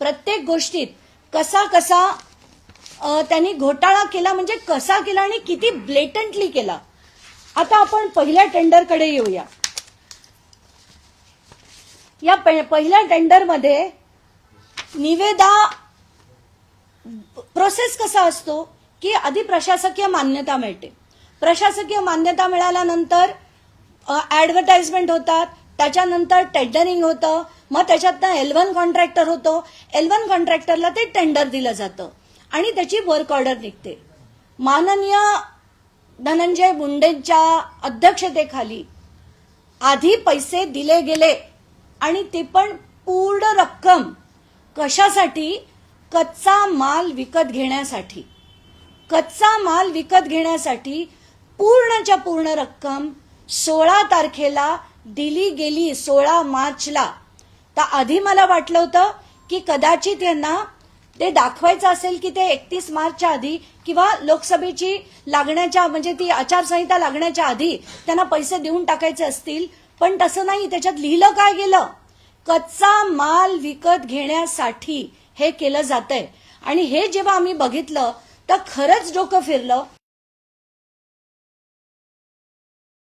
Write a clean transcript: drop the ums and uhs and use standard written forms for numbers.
प्रत्येक गोष्टीत कसा कसा त्यांनी घोटाळा केला, म्हणजे कसा केला आणि किती ब्लेटंटली केला. आता आपण पहिल्या टेंडरकडे येऊया. या पहिल्या टेंडरमध्ये निविदा प्रोसेस कसा असतो की आधी प्रशासकीय मान्यता मिळते. प्रशासकीय मान्यता मिळाल्यानंतर ऍडव्हर्टाइजमेंट होतात, त्याच्यानंतर टेंडरिंग होतं, मग त्याच्यातनं L1 कॉन्ट्रॅक्टर होतो. L1 कॉन्ट्रॅक्टरला ते टेंडर दिलं जातं आणि त्याची वर्क ऑर्डर निघते. माननीय धनंजय मुंडेंच्या अध्यक्षतेखाली आधी पैसे दिले गेले आणि ते पण पूर्ण रक्कम कशासाठी? कच्चा माल विकत घेण्यासाठी. कच्चा माल विकत घेण्यासाठी पूर्णच्या पूर्ण रक्कम 16 तारखेला दिली गेली, 16 मार्चला. तर आधी मला वाटलं होतं की कदाचित यांना ते दाखवायचं असेल की ते 31 मार्चच्या आधी किंवा लोकसभेची लागण्याच्या, म्हणजे ती आचारसंहिता लागण्याच्या आधी त्यांना पैसे देऊन टाकायचे असतील. पण तसं नाही. त्याच्यात लिहिलं काय गेलं? कच्चा माल विकत घेण्यासाठी हे केलं जातंय. आणि हे जेव्हा आम्ही बघितलं तर खरंच डोकं फिरलं